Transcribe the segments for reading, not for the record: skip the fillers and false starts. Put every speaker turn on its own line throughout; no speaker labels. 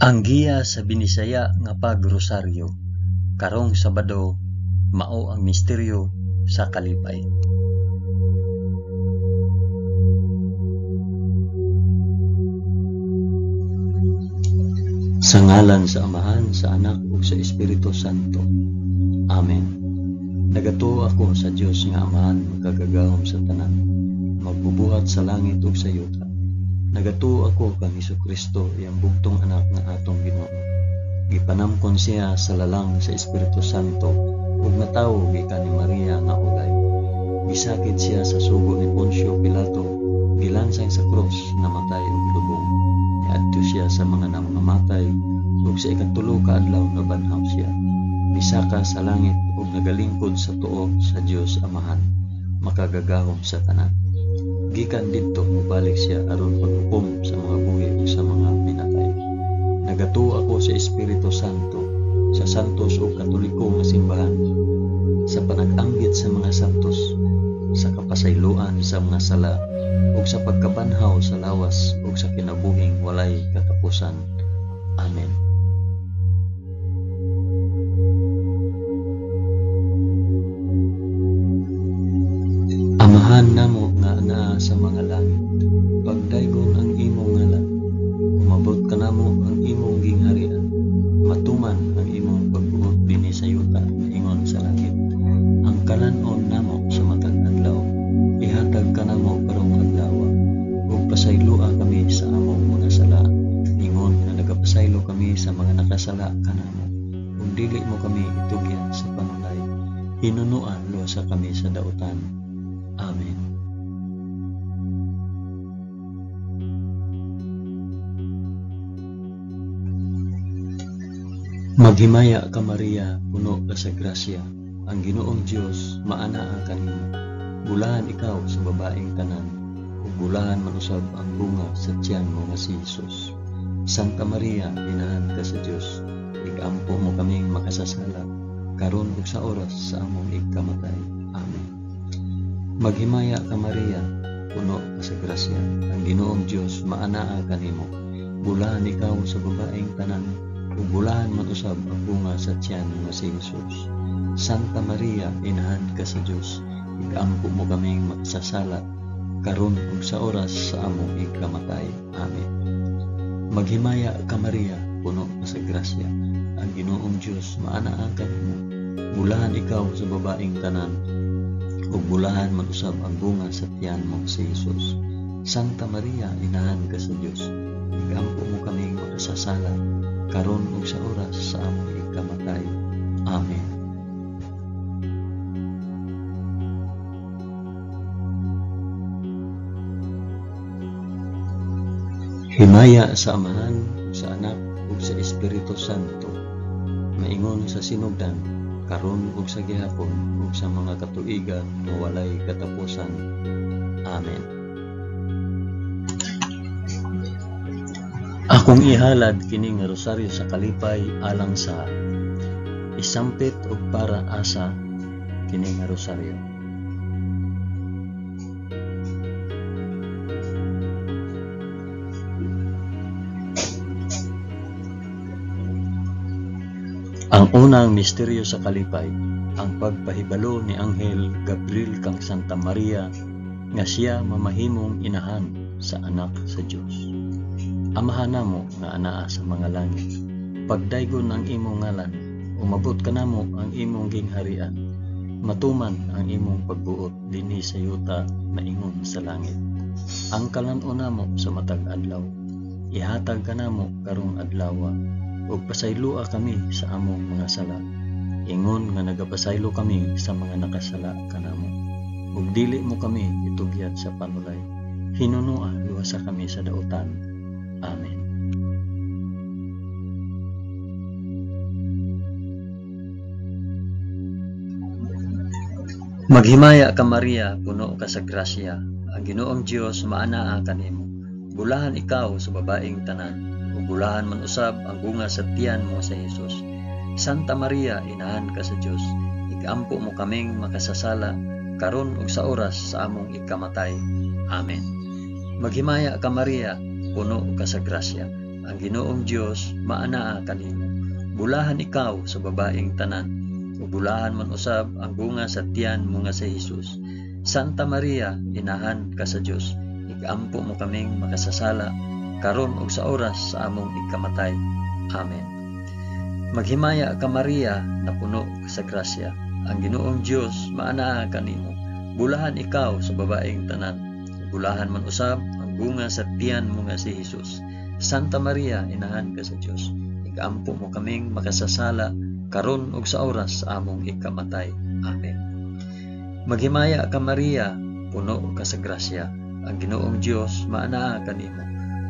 Ang giya sa Binisaya nga pagrosaryo, karong Sabado, mao ang misteryo sa kalipay. Sa ngalan sa Amahan, sa Anak, ug sa Espiritu Santo. Amen. Nagatuo ako sa Dios nga Amahan, magkagagahom sa tanan, magbubuhat sa langit ug sa yuta. Nagatuo ako kang Hesukristo, iyang bugtong anak nga atong Ginoo. Gipanamkon siya sa lalang sa Espiritu Santo, ug natawo gikan ni Maria nga ulay. Gisakit siya sa sugo ni Poncio Pilato, gilansay sa krus, namatay ug lubong. Niadto siya sa mga namamatay, ug sa ikatulo ka adlaw nabanhaw siya. Misaka sa langit ug nagalingkod sa tuo sa Dios Amahan, makagagahom sa tanan. Gikan didto mubalik siya aron paghukom sa mga buhi ug sa mga pinatay. Nagatuo ako sa Espiritu Santo, sa santos ug katoliko nga simbahan, sa panag-anggit sa mga santos, sa kapasayloan sa mga sala, ug sa pagkabanhaw sa lawas ug sa kinabuhing walay katapusan. Amen. Amahan namo nga naa sa mga langit, pagdaygon ang imong ngalan, umabot ka namo ang imong gingharian, matuman ang imong pagbuot dinhi sa yuta, ingon sa langit. Ang kalanon namo sa matag adlaw, ihatag ka namo karong adlaw, ug pasayloa kami sa among mga sala, ingon na nagapasaylo kami sa mga nakasala kanamo, ug dili mo kami itugyan sa panulay, hinunuan luwasa kami sa dautan. Amen. Maghimaya ka Maria, puno ka sa grasya, ang Ginoong Dios maanaa kanimo. Bulahan ikaw sa babaeng tanan, ug bulahan manusab ang bunga sa tiyan mo nga si Jesus. Santa Maria, inahan ka sa Dios, igampo mo kaming makasasala, karon ug sa oras sa among ikamatay. Amen. Maghimaya ka Maria, puno ka sa grasya, ang Ginoong Dios maanaa kanimo. Bulahan ikaw sa babaeng tanan, ug bulahan man usab ang bunga sa tiyan nga si Jesus. Santa Maria, inahan ka sa Dios, igampo mo kaming makasasala, karon ug sa oras sa among ikamatay. Amen. Maghimaya ka Maria, puno ka sa grasya, ang Ginoong Dios maanaa kanimo. Bulahan ikaw sa babaeng tanan, ug bulahan man usab ang bunga sa tiyan mo si Jesus. Santa Maria, inahan ka sa Dios, igampo mo kaming makasasala, karon ug sa oras sa among ikamatay. Amen. Himaya sa Amahan, sa Anak, ug sa Espiritu Santo, maingon sa sinugdan, karon ug sa gihapon ug sa mga katuigan nga walay katapusan. Amen. Akong ihalad kini nga rosaryo sa kalipay alang sa isampit ug para asa kini nga rosaryo. Ang unang misteryo sa kalipay, ang pagpahibalo ni Anghel Gabriel kang Santa Maria nga siya mamahimong inahan sa anak sa Dios. Amahan namo nga anaa sa mga langit, pagdaygon ang imong ngalan, umabot ka namo ang imong gingharian, matuman ang imong pagbuot dinhi sa yuta maingon sa langit. Ang kalanon namo sa matag adlaw, ihatag ka namo karong adlaw, ug pasayloa kami sa among mga sala, ingon nga nagapasaylo kami sa mga nakasala kanamo, ug dili mo kami itugyat sa panulay, hinunua luwasa kami sa dautan. Amen. Maghimaya ka Maria, puno ka sa grasya, ang Ginoong Dios maanaa kanimo. Bulahan ikaw sa babaeng tanan, ug bulahan man usab ang bunga sa tiyan mo sa Jesus. Santa Maria, inahan ka sa Dios, igampo mo kaming makasasala, karon ug sa oras sa among ikamatay. Amen. Maghimaya ka Maria, puno ka sa grasya, ang Ginoong Dios maanaa kanimo. Bulahan ikaw sa babaeng tanan, ug bulahan man usab ang bunga sa tiyan mo nga si Jesus. Santa Maria, inahan ka sa Dios, igampo mo kaming makasasala karon ug sa oras sa among ikamatay. Amen. Maghimaya ka Maria, na puno sa grasya, ang Ginoong Dios maanaa kanimo. Bulahan ikaw sa babaeng tanan, bulahan man usab ang bunga sa tiyan mo nga si Jesus. Santa Maria, inahan ka sa Dios, igampo mo kaming makasasala karon ug sa oras sa among ikamatay. Amen. Maghimaya ka Maria, puno ka sa grasya, ang Ginoong Dios maanaa kanimo.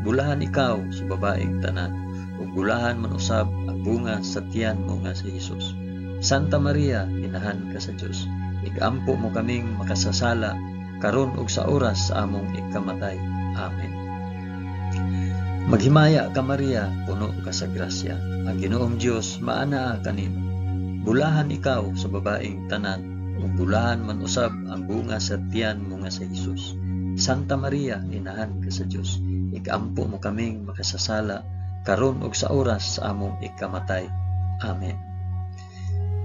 Bulahan ikaw sa babaeng tanan, ug bulahan man usab ang bunga sa tiyan mo nga si Jesus. Santa Maria, inahan ka sa Dios, igampo mo kaming makasasala karon ug sa oras sa among ikamatay. Amen. Maghimaya ka Maria, puno ka sa grasya, ang Ginoong Dios maanaa kanimo. Bulahan ikaw sa babaeng tanan, ug bulahan man usab ang bunga sa tiyan mo nga si Jesus. Santa Maria, inahan ka sa Dios, igampo mo kaming makasasala karon ug sa oras sa among ikamatay. Amen.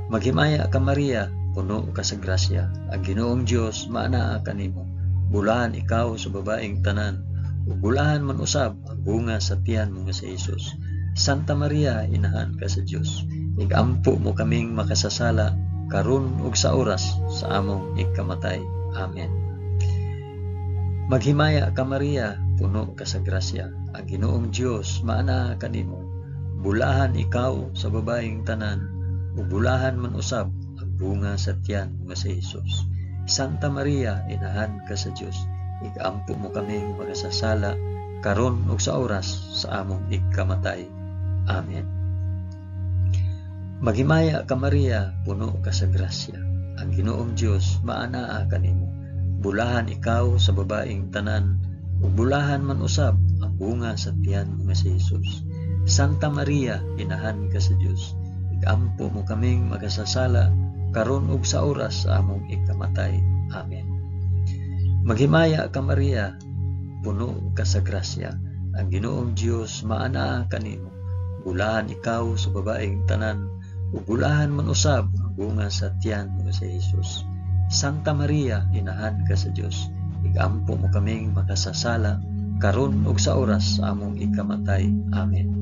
Maghimaya ka Maria, puno ka sa grasya, ang Ginoong Dios maanaa kanimo. Bulahan ikaw sa babaeng tanan, ug bulahan man usab ang bunga sa tiyan mo nga si Jesus. Santa Maria, inahan ka sa Dios, igampo mo kaming makasasala karon ug sa oras sa among ikamatay. Amen. Maghimaya ka Maria, puno ka sa grasya, ang Ginoong Dios maanaa kanimo. Bulahan ikaw sa babaeng tanan, ug bulahan man usab ang bunga sa tiyan nga si Jesus. Santa Maria, inahan ka sa Dios, igampo mo kaming makasasala karon ug sa oras sa among ikamatay. Amen. Maghimaya ka Maria, puno ka sa grasya, ang Ginoong Dios maanaa kanimo. Bulahan ikaw sa babaeng tanan, ug bulahan man usab ang bunga sa tiyan nga si Jesus. Santa Maria, inahan ka sa Dios, igampo mo kaming makasasala karon ug sa oras sa among ikamatay. Amen. Maghimaya ka Maria, puno ka sa grasya, ang Ginoong Dios maanaa kanimo. Bulahan ikaw sa babaeng tanan, ug bulahan man usab ang bunga sa tiyan nga si Jesus. Santa Maria, inahan ka sa Dios, igampo mo kaming makasasala karon ug sa oras sa among ikamatay. Amen.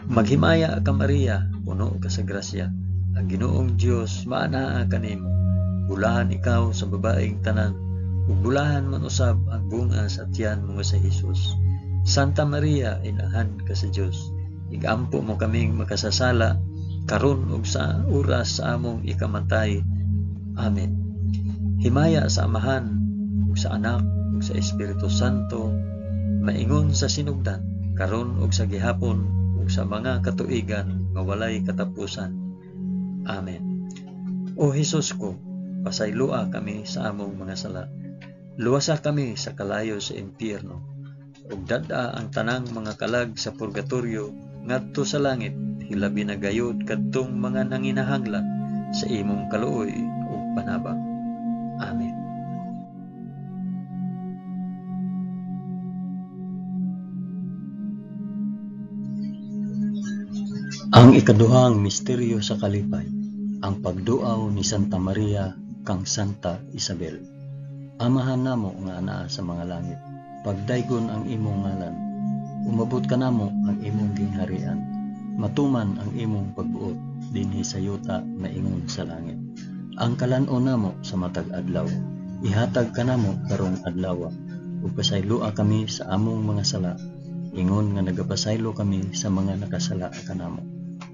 Maghimaya ka Maria, puno ka sa grasya, ang Ginoong Dios maanaa kanimo. Bulahan ikaw sa babaeng tanan, ug bulahan man usab ang bunga sa tiyan mo nga si Jesus. Santa Maria, inahan ka sa Dios, igampo mo kaming makasasala karon ug sa oras sa among ikamatay. Amen. Himaya sa Amahan, ug sa Anak, ug sa Espiritu Santo, maingon sa sinugdan, karon ug sa gihapon, ug sa mga katuigan nga walay katapusan. Amen. O Hesus ko, pasaylua kami sa among mga sala. Luwasa kami sa kalayo sa impyerno, ug dad-a ang tanang mga kalag sa purgatorio ngadto sa langit, hilabi na gayud kadtong mga nanginahanglan sa imong kaluoy ug panabang. Amen. Ang ikaduhang misteryo sa kalipay, ang pagduaw ni Santa Maria kang Santa Isabel. Amahan namo nga anaa sa mga langit, pagdaygon ang imong ngalan, umabot ka namo ang imong gingharian, matuman ang imong pagbuot dinhi sa yuta na ingon sa langit. Ang kalan-o namo sa matag adlaw, ihatag ka namo karong adlaw, ug pasaylua kami sa among mga sala, ingon nga nagapasaylo kami sa mga nakasala kanamo.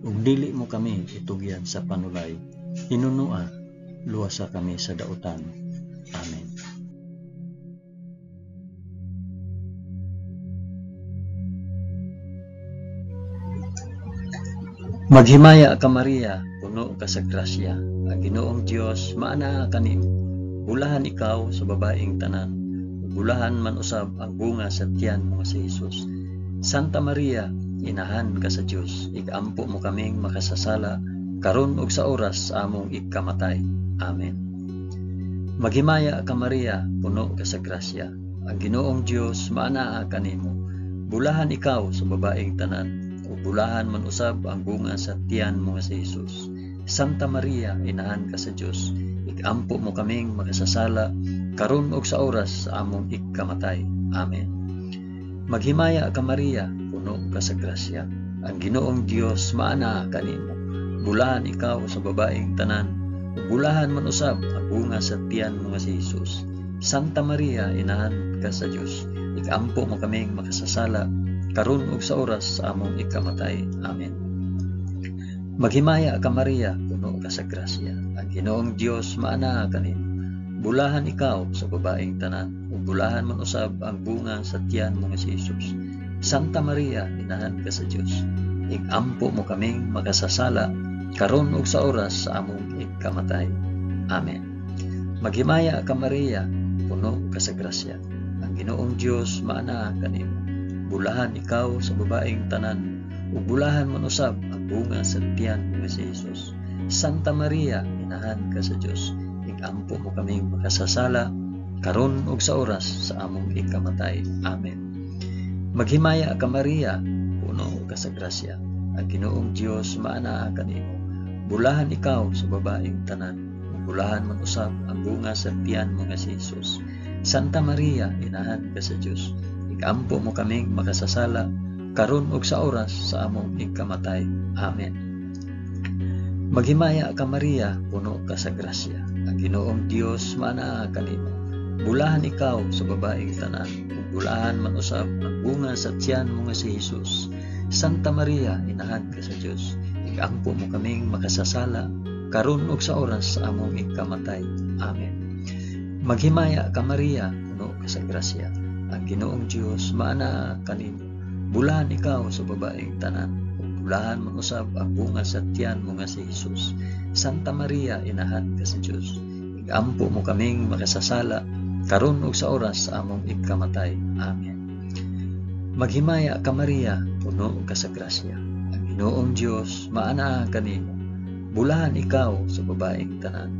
Ug dili mo kami itugyan sa panulay, hinunua, luwasa kami sa dautan. Amen. Maghimaya ka Maria, puno ka sa grasya, ang Ginoong Dios maanaa kanimo. Bulahan ikaw sa babaeng tanan, bulahan man usab ang bunga sa tiyan mo si Jesus. Santa Maria, inahan ka sa Dios, igampo mo kaming makasasala karon ug sa oras sa among ikamatay. Amen. Maghimaya ka Maria, puno ka sa grasya, ang Ginoong Dios maanaa kanimo. bulahan ikaw sa babaeng tanan, ug bulahan man usab ang bunga sa tiyan mo nga si Jesus. Santa Maria, inahan ka sa Dios, igampo mo kaming makasasala, karon ug sa oras sa among ikamatay. Amen. Maghimaya ka Maria, puno ka sa grasya, ang Ginoong Dios maana kanimo. Bulahan ikaw sa babaeng tanan, ug bulahan man usab ang bunga sa tiyan mo nga si Jesus. Santa Maria, inahan ka sa Dios, igampo mo kaming makasasala, karon ug sa oras sa among ikamatay. Amen. Maghimaya ka Maria, puno ka sa grasya, ang Ginoong Dios maana kanimo. Bulahan ikaw sa babaeng tanan, ug bulahan man usab ang bunga sa tiyan mo nga si Jesus. Santa Maria, inahan ka sa Dios, igampo mo kaming makasasala, karon ug sa oras sa among ikamatay. Amen. Maghimaya ka Maria, puno ka sa grasya, ang Ginoong Dios maana kanimo. Bulahan ikaw sa babaeng tanan, ug bulahan man usab ang bunga sa tiyan mo nga si Jesus. Santa Maria, inahan ka sa Dios, igampo mo kaming makasasala, karon ug sa oras sa among ikamatay. Amen. Maghimaya ka Maria, puno ka sa grasya, ang Ginoong Dios maana kanimo. Bulahan ikaw sa babaeng tanan, bulahan man usab ang bunga sa tiyan mo nga si Jesus. Santa Maria, inahan ka sa Dios, igampo mo kaming makasasala, karon ug sa oras sa among ikamatay. Amen. Maghimaya ka Maria, puno ka sa grasya, ang Ginoong Dios maana kanimo. Bulahan ikaw sa babaeng tanan, ug bulahan man usab ang bunga sa tiyan mo nga si Jesus. Santa Maria, inahan ka sa Dios, igampo mo kaming makasasala, karon ug sa oras sa among ikamatay. Amen. Maghimaya ka Maria, puno ka sa grasya, ang Ginoong Dios maana kanimo. Bulahan ikaw sa babaeng tanan, ug bulahan man usab ang bunga sa tiyan mo nga si Jesus. Santa Maria, inahan ka sa Dios, igampo mo kaming makasasala, karon ug sa oras sa among ikamatay. Amen. Maghimaya ka Maria, puno ka sa grasya, ang Ginoong Dios maana kanimo. Bulahan ikaw sa babaeng tanan,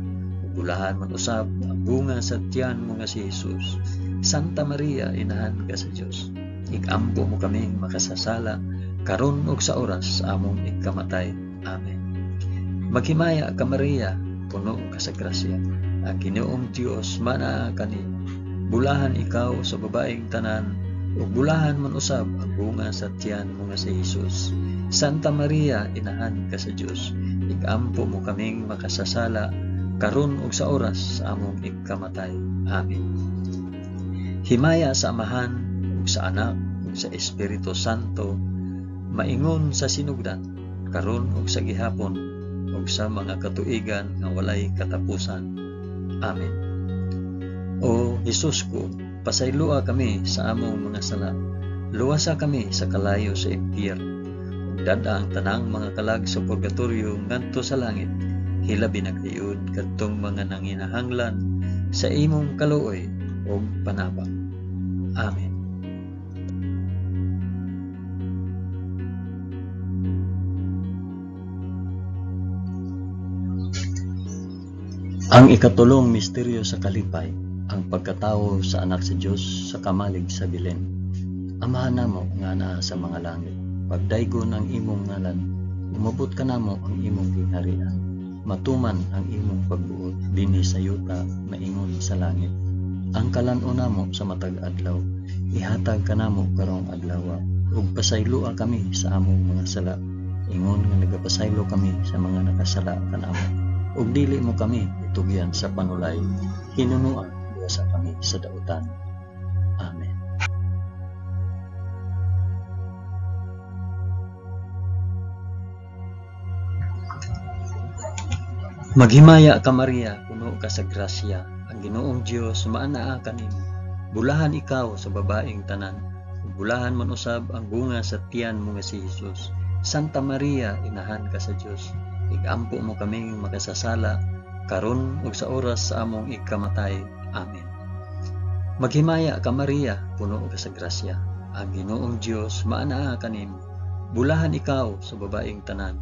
ug bulahan man usab ang bunga sa tiyan mo nga si Jesus. Santa Maria, inahan ka sa Dios, igampo mo kaming makasasala, karon ug sa oras sa among ikamatay. Amen. Maghimaya ka Maria, puno ka sa grasya, ang Ginoong Dios maana kanimo. Bulahan ikaw sa babaeng tanan, ug bulahan man usab ang bunga sa tiyan mo nga si Jesus. Santa Maria, inahan ka sa Dios, igampo mo kaming makasasala, karon ug sa oras sa among ikamatay. Amen. Himaya sa Amahan, ug sa Anak, ug sa Espiritu Santo, maingon sa sinugdan, karon ug sa gihapon, ug sa mga katuigan nga walay katapusan. Amen. O Jesus ko, pasaylua kami sa among mga sala, luwasa kami sa kalayo sa impyerno, ug dada ang tanang mga kalag sa purgatorio ngadto sa langit, hilabi na kayod kadtong mga nanginahanglan sa imong kaluoy ug panabang. Amen. Ang ikatulong misteryo sa kalipay, ang pagkatawo sa anak sa Dios sa kamalig sa Belen. Amahan namo nga naa sa mga langit, pagdaygon ang imong ngalan, umabot ka namo ang imong gingharian, matuman ang imong pagbuot dinhi sa yuta maingon sa langit. Ang kalan-o namo sa matag adlaw, ihatag ka namo karong adlaw, ug pasaylua kami sa among mga sala, ingon nga nagapasaylo kami sa mga nakasala kanamo, ug dili mo kami itugyan sa panulay, hinunuan sa kami sa dautan. Amen. Maghimaya ka Maria, puno ka sa grasya, ang Ginoong Dios maanaa kanimo. Bulahan ikaw sa babaeng tanan, ug bulahan man usab ang bunga sa tiyan mo nga si Jesus. Santa Maria, inahan ka sa Dios, igampo mo kaming makasasala, karon ug sa oras sa among ikamatay. Amen. Maghimaya ka Maria, puno ka sa grasya, ang Ginoong Dios maanaa kanimo. Bulahan ikaw sa babaeng tanan,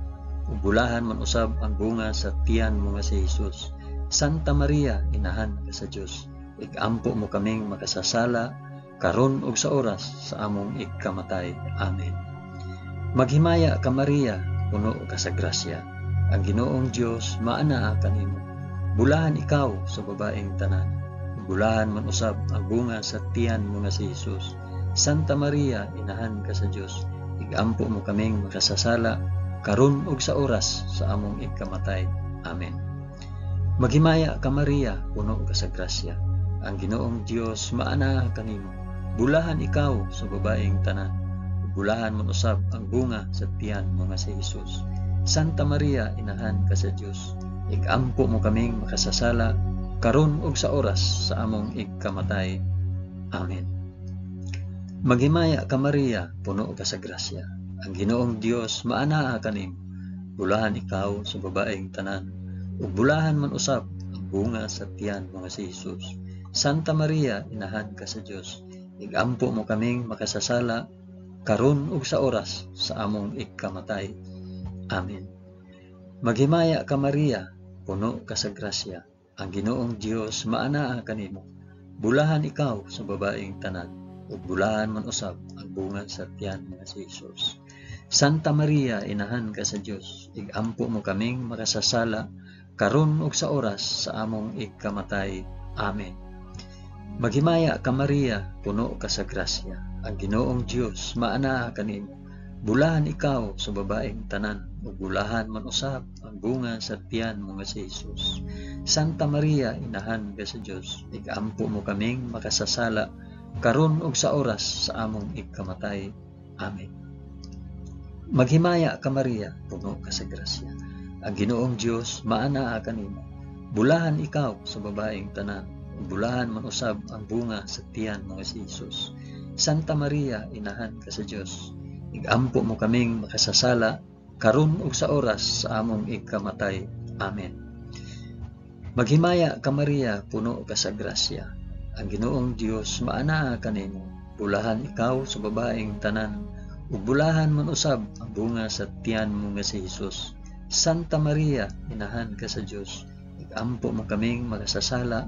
ug bulahan man usab ang bunga sa tiyan mo nga si Jesus. Santa Maria, inahan ka sa Dios, igampo mo kaming makasasala, karon ug sa oras sa among ikamatay. Amen. Maghimaya ka Maria, puno ka sa grasya. Ang Ginoong Dios maanaa kanimo. Bulahan ikaw sa babaeng tanan. Bulahan man usab ang bunga sa tiyan mo nga si Jesus. Santa Maria, inahan ka sa Dios. Igampo mo kaming makasasala karon ug sa oras sa among ikamatay. Amen. Maghimaya ka Maria, puno ka sa grasya. Ang Ginoong Dios maanaa kanimo. Bulahan ikaw sa babaeng tanan. Bulahan man usab ang bunga sa tiyan mo nga si Jesus. Santa Maria, inahan ka sa Dios. Igampo mo kaming makasasala karon ug sa oras sa among ikamatay. Amen. Maghimaya ka Maria, puno ka sa grasya. Ang Ginoong Dios maanaa kanimo. Bulahan ikaw sa babaeng tanan. Ug bulahan man usab ang bunga sa tiyan mo nga si Jesus. Santa Maria, inahan ka sa Dios. Igampo mo kaming makasasala karon ug sa oras sa among ikamatay. Amen. Maghimaya ka Maria, puno ka sa grasya. Ang Ginoong Dios maanaa kanimo. Bulahan ikaw sa babaeng tanan. Ug bulahan man usab ang bunga sa tiyan nga si Jesus. Santa Maria, inahan ka sa Dios. Igampo mo kaming makasasala karon ug sa oras sa among ikamatay. Amen. Maghimaya ka Maria, puno ka sa grasya. Ang Ginoong Dios maanaa kanimo. Bulahan ikaw sa babaeng tanan. Ug bulahan man usab ang bunga sa tiyan mo nga si Jesus. Santa Maria, inahan ka sa Dios. Igampo mo kaming makasasala karon ug sa oras sa among ikamatay. Amen. Maghimaya ka Maria, puno ka sa grasya. Ang Ginoong Dios maanaa kanimo. Bulahan ikaw sa babaeng tanan. Ug bulahan man usab ang bunga sa tiyan mo nga si Jesus. Santa Maria, inahan ka sa Dios. Igampo mo kaming makasasala karon ug sa oras sa among ikamatay. Amen. Maghimaya ka Maria, puno ka sa grasya. Ang Ginoong Dios maanaa kanimo. Bulahan ikaw sa babaeng tanan. Ug bulahan man usab ang bunga sa tiyan mo nga si Jesus. Santa Maria, inahan ka sa Dios. Igampo mo kaming makasasala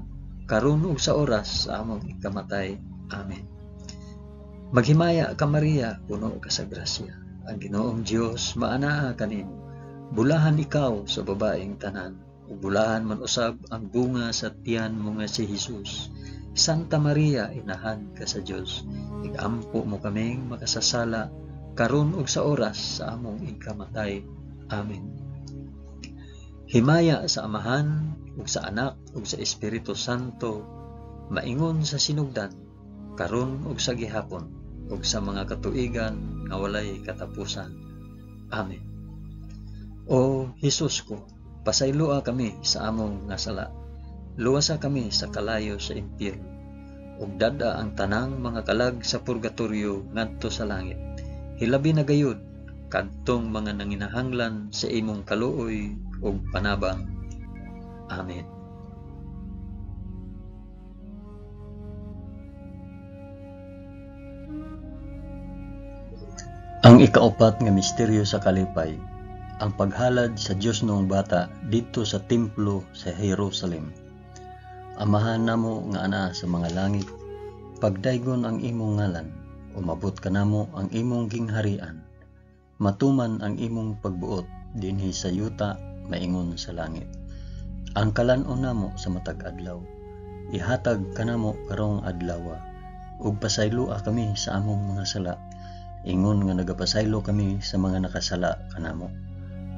karon ug sa oras sa among ikamatay. Amen. Maghimaya ka Maria, puno ka sa grasya. Ang Ginoong Dios maanaa kanimo. Bulahan ikaw sa babaeng tanan. Ug bulahan man usab ang bunga sa tiyan mo nga si Jesus. Santa Maria, inahan ka sa Dios. Igampo mo kaming makasasala karon ug sa oras sa among ikamatay. Amen. Himaya sa Amahan ug sa Anak ug sa Espiritu Santo, maingon sa sinugdan, karon ug sa gihapon, ug sa mga katuigan nga walay katapusan. Amen. O Hesus ko, pasayloa kami sa among nga sala. Luwasa kami sa kalayo sa impyerno, ug dada ang tanang mga kalag sa purgatorio ngadto sa langit. Hilabi na gayud kadtong mga nanginahanglan sa imong kaluoy ug panabang. Amen. Ang ikaapat nga misteryo sa kalipay, ang paghalad sa Dios noong bata dito sa templo sa Jerusalem. Amahan namo nga ana sa mga langit, pagdaygon ang imong ngalan, umabot ka namo ang imong gingharian. Matuman ang imong pagbuot dinhi sa yuta maingon sa langit. Ang kalan-on namo sa matag adlaw, ihatag kanamo karong adlaw, ug pasayloa kami sa among mga sala. Ingon nga nagapasaylo kami sa mga nakasala kanamo.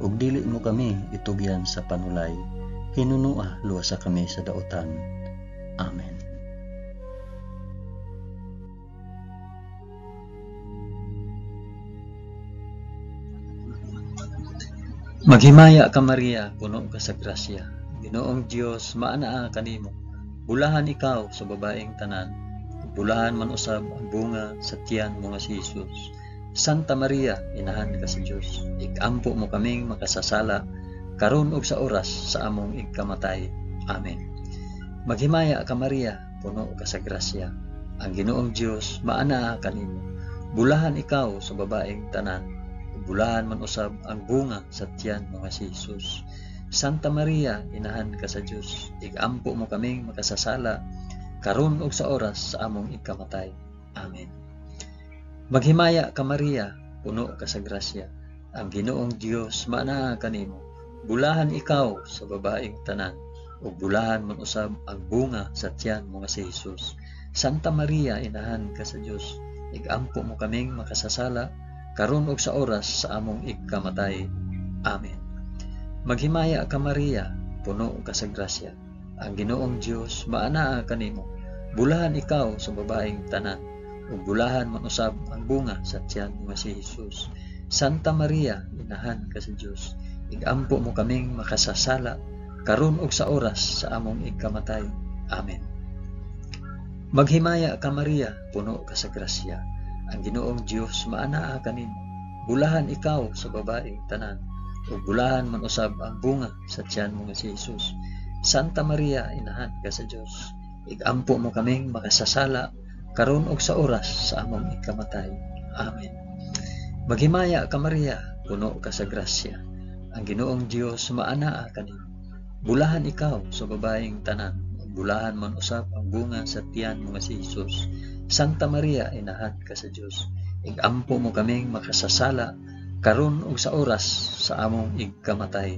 Ug dili mo kami itugyan sa panulay, hinunua luwasa kami sa daotan. Amen. Maghimaya ka Maria, puno ka sa grasya. Ginoong Dios maanaa kanimo. Bulahan ikaw sa babaeng tanan. Bulahan man usab ang bunga sa tiyan mo nga si Jesus. Santa Maria, inahan ka sa Dios. Igampo mo kaming makasasala karon ug sa oras sa among ikamatay. Amen. Maghimaya ka Maria, puno ka sa grasya. Ang Ginoong Dios maanaa kanimo. Bulahan ikaw sa babaeng tanan. Bulahan man usab ang bunga sa tiyan mo nga si Jesus. Santa Maria, inahan ka sa Dios. Igampo mo kaming makasasala karon ug sa oras sa among ikamatay. Amen. Maghimaya ka Maria, puno ka sa grasya, ang Ginoong Dios maanaa kanimo. Bulahan ikaw sa babaeng tanan, ug bulahan man usab ang bunga sa tiyan mo nga si Jesus. Santa Maria, inahan ka sa Dios, igampo mo kaming makasasala, karon ug sa oras sa among igkamatay. Amen. Maghimaya ka Maria, puno ka sa grasya, ang Ginoong Dios maanaa kanimo. Bulahan ikaw sa babaeng tanan, ug bulahan man usab ang bunga sa tiyan mo nga si Jesus. Santa Maria, inahan ka sa Dios, igampo mo kaming makasasala, karon ug sa oras sa among igkamatay. Amen. Maghimaya ka Maria, puno ka sa grasya, ang Ginoong Dios maanaa kanimo. Bulahan ikaw sa babaeng tanan, ug bulahan man usab ang bunga sa tiyan mo nga si Jesus. Santa Maria, inahan ka sa Dios, igampo mo kaming makasasala, karon ug sa oras sa among igkamatay. Amen. Maghimaya ka Maria, puno ka sa grasya, ang Ginoong Dios maanaa kanimo. Bulahan ikaw sa babaeng tanan, bulahan man usab ang bunga sa tiyan mo nga si Jesus. Santa Maria, inahan ka sa Dios, igampo mo kaming makasasala, karon ug sa oras sa among igkamatay.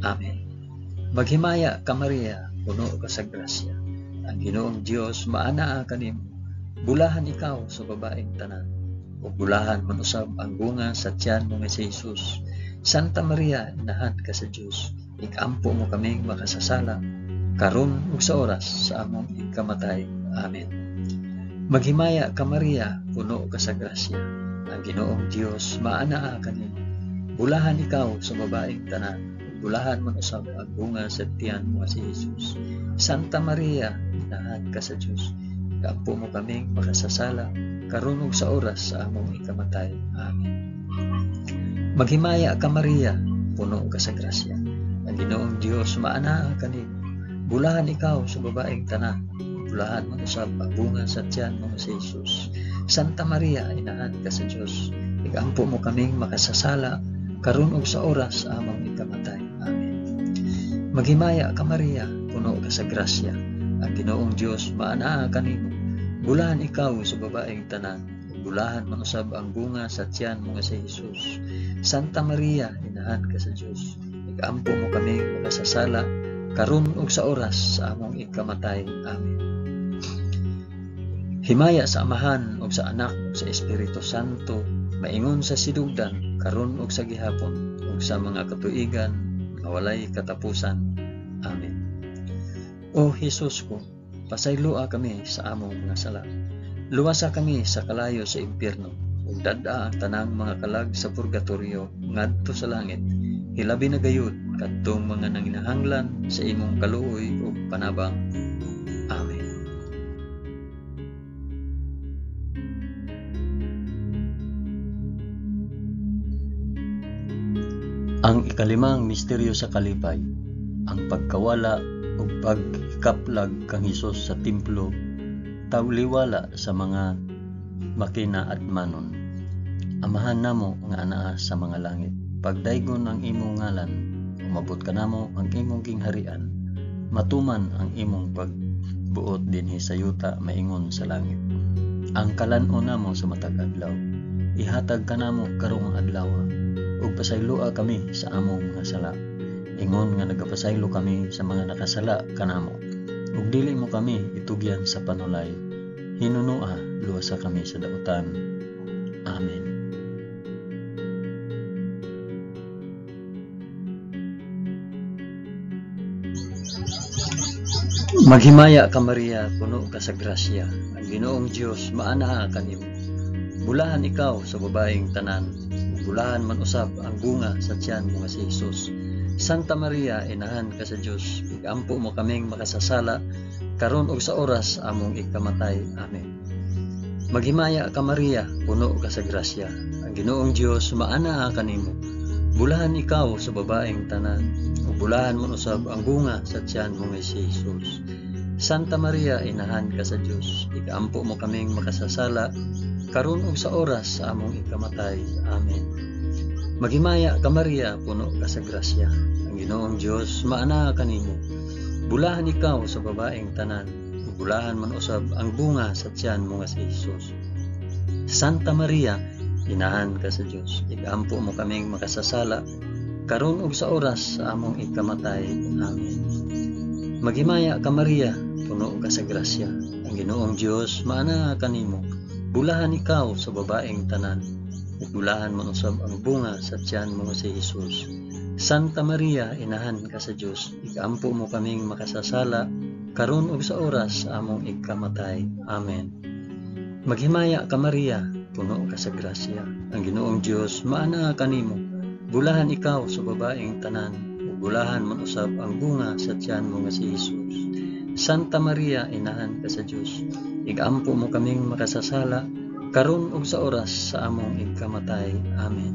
Amen. Maghimaya ka Maria, puno ka sa grasya, ang Ginoong Dios maanaa kanimo. Bulahan ikaw sa babaeng tanan, ug bulahan man usab ang bunga sa tiyan mo nga si Jesus. Santa Maria, inahan ka sa Dios, igampo mo kaming makasasala, karon ug sa oras sa among igkamatay. Amen. Maghimaya ka Maria, puno ka sa grasya, ang Ginoong Dios maanaa kanimo. Bulahan ikaw sa babaeng tanan, ug bulahan man usab ang bunga sa tiyan mo nga si Jesus. Santa Maria, inahan ka sa Dios, igampo mo kaming makasasala, karon ug sa oras sa among ikamatay. Amen. Maghimaya ka Maria, puno ka sa grasya, ang Ginoong Dios maanaa kanimo. Bulahan ikaw sa babaeng tanan, bulahan man usab ang bunga sa tiyan mo si Jesus. Santa Maria, inahan ka sa Dios, igampo mo kaming makasasala, karon ug sa oras sa among ikamatay. Amen. Maghimaya ka Maria, puno ka sa grasya, ang Ginoong Dios maanaa kanimo. Bulahan ikaw sa babaeng tanan, bulahan man usab ang bunga sa tiyan mo nga si Jesus. Santa Maria, inahan ka sa Dios, igampo mo kami makasasala, karon ug sa oras sa among ikamatay. Amen. Himaya sa Amahan ug sa Anak ug sa Espiritu Santo, maingon sa sidugdan, karon ug sa gihapon, ug sa mga katuigan nga walay katapusan. Amen. O Jesus ko, pasaylua kami sa among mga sala. Luwasa kami sa kalayo sa impyerno, ug dad-a ang tanang mga kalag sa purgatorio ngadto sa langit. Hilabi na gayud kadtong mga nanginahanglan sa imong kaluoy ug panabang. Amen. Ang ikalimang misteryo sa kalipay, ang pagkawala ug pagkaplag kang Hesus sa templo, tawliwala sa mga makina at manon. Amahan namo nga anaa sa mga langit, pagdaygon ang imong ngalan, umabot ka namo ang imong gingharian, matuman ang imong pagbuot dinhi sa yuta maingon sa langit. Ang kalan-on namo sa matag adlaw, ihatag ka namo karong adlaw, ug pasaylua kami sa among mga sala, ingon nga nagapasaylo kami sa mga nakasala kanamo, ug dili mo kami itugyan sa panulay, hinunua luwasa kami sa dautan. Amen. Maghimaya ka Maria, puno ka sa grasya, ang Ginoong Dios maanaa kanimo. Bulahan ikaw sa babaeng tanan, bulahan man usab ang bunga sa tiyan mo nga si Jesus. Santa Maria, inahan ka sa Dios, igampo mo kaming makasasala, karon ug sa oras among ikamatay. Amen. Maghimaya ka Maria, puno ka sa grasya, ang Ginoong Dios maanaa kanimo. Bulahan ikaw sa babaeng tanan, ug bulahan man usab ang bunga sa tiyan mo nga si Jesus. Santa Maria, inahan ka sa Dios, igampo mo kaming makasasala, karon ug sa oras sa among ikamatay. Amen. Maghimaya ka Maria, puno ka sa grasya, ang Ginoong Dios maanaa kanimo. Bulahan ikaw sa babaeng tanan, ug bulahan man usab ang bunga sa tiyan mo nga si Jesus. Santa Maria, inahan ka sa Dios, igampo mo kaming makasasala, karon ug sa oras sa among ikamatay. Amen. Maghimaya ka Maria, puno ka sa grasya, ang Ginoong Dios maana kanimo. Bulahan ikaw sa babaeng tanan, ug bulahan man usab ang bunga sa tiyan mo si Hesus. Santa Maria, inahan ka sa Dios, igampo mo kaming makasasala, karon ug sa oras sa among ikamatay. Amen. Maghimaya ka Maria, puno ka sa grasya, ang Ginoong Dios maana kanimo. Bulahan ikaw sa babaeng tanan, ug bulahan man usab ang bunga sa tiyan mo nga si Hesus. Santa Maria, inahan ka sa Dios, igampo mo kaming makasasala, karon ug sa oras sa among ikamatay. Amen.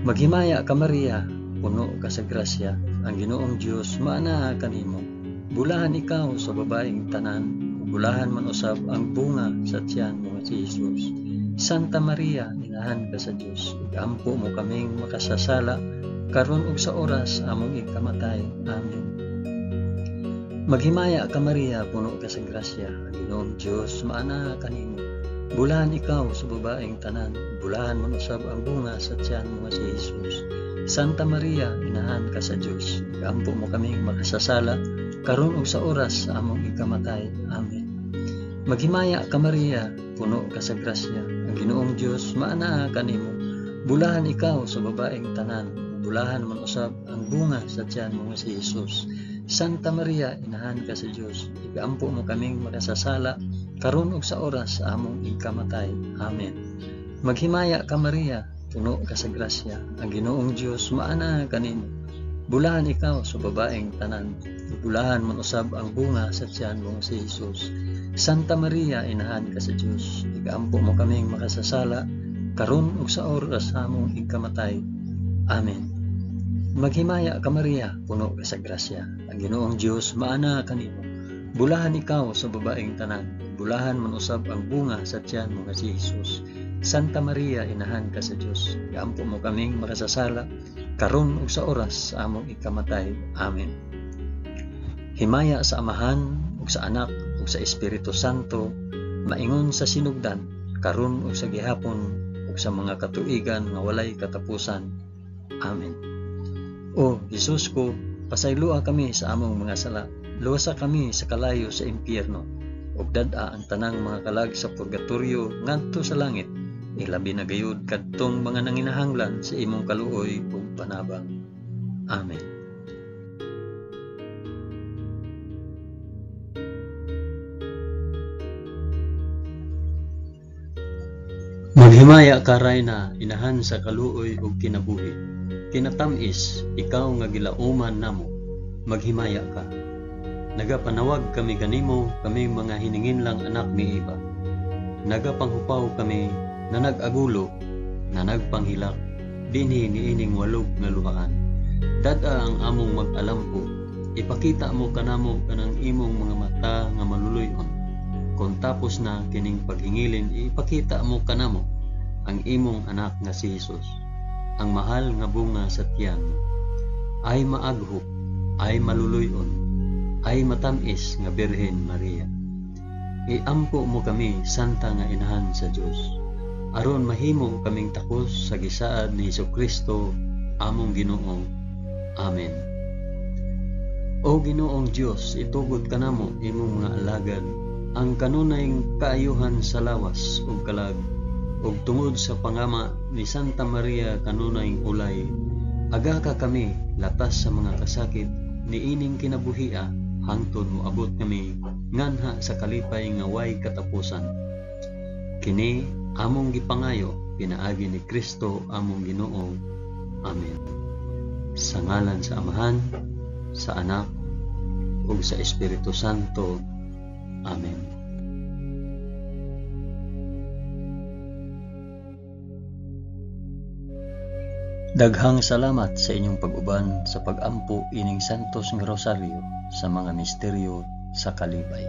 Maghimaya ka Maria, puno ka sa grasya, ang Ginoong Dios maana kanimo. Bulahan ikaw sa babaeng tanan, ug bulahan man usab ang bunga sa tiyan mo nga si Hesus. Santa Maria, inahan ka sa Dios, igampo mo kaming makasasala, karon ug sa oras sa among ikamatay. Amen. Maghimaya ka Maria, puno ka sa grasya, ang Ginoong Dios maana kanimo. Bulahan ikaw sa babaeng tanan, bulahan man usab ang bunga sa tiyan mo nga si Hesus. Santa Maria, inahan ka sa Dios, igampo mo kaming makasasala, karon ug sa oras sa among ikamatay. Amen. Maghimaya ka Maria, puno ka sa grasya, ang Ginoong Dios maana kanimo. Bulahan ikaw sa babaeng tanan, bulahan man usab ang bunga sa tiyan mo nga si Hesus. Santa Maria, inahan ka sa Dios, igampo mo kaming makasasala, karon ug sa oras sa among ikamatay. Amen. Maghimaya ka Maria, puno ka sa grasya, ang Ginoong Dios maana kanimo. Bulahan ikaw sa babaeng tanan, bulahan man usab ang bunga sa tiyan mo si Hesus. Santa Maria, inahan ka sa Dios, igampo mo kaming makasasala, karon ug sa oras sa among ikamatay. Amen. Maghimaya ka Maria, puno ka sa grasya, ang Ginoong Dios maana kanimo. Bulahan ikaw sa babaeng tanan, bulahan man usab ang bunga sa tiyan mo nga si Hesus. Santa Maria, inahan ka sa Dios, igampo mo kaming makasasala, karon ug sa oras sa among ikamatay. Amen. Himaya sa Amahan ug sa Anak ug sa Espiritu Santo, maingon sa sinugdan, karon ug sa gihapon ug sa mga katuigan nga walay katapusan. Amen. O Hesus ko, pasaylua kami sa among mga sala, luwasa kami sa kalayo sa impyerno, ug dad-a ang tanang mga kalag sa purgatorio ngadto sa langit, ilabi na gayud kadtong mga nanginahanglan sa imong kaluoy ug panabang. Amen. Maghimaya ka Rayna, inahan sa kaluoy ug kinabuhi. Kinatamis, ikaw nga gilauman namo, maghimaya ka. Nagapanawag kami kanimo, kami mga hiningin lang anak ni Eva. Nagapanghupaw kami, na nag-agulo, na nagpanghilak, dinhi niining walog nga luhaan. Dada ang among mag-alampo, ipakita mo kanamo kanang imong mga mata nga maluluyon. Kung tapos na kining paghingilin, ipakita mo kanamo ang imong anak nga si Hesus. Ang mahal nga bunga sa tiyan mo, ay maaghop, ay maluluyon, ay matamis nga Birhen Maria. Iampo mo kami, Santa nga Inahan sa Dios, aron mahimo kaming takos sa gisaad ni Hesukristo, among Ginoo. Amen. O Ginoong Dios, itugod kanamo imong mga alagad, ang kanunayng kaayuhan sa lawas ug kalag, ug tungod sa pangama ni Santa Maria kanunayng ulay, aga ka kami latas sa mga kasakit niining kinabuhia, hangtod mo abot kami nganha sa kalipay nga way katapusan. Kini among gipangayo pinaagi ni Kristo among Ginoo. Amen. Sa ngalan sa Amahan, sa Anak, ug sa Espiritu Santo. Amen. Daghang salamat sa inyong pag-uban sa pag-ampo ining Santos nga Rosaryo sa mga misteryo sa kalibay.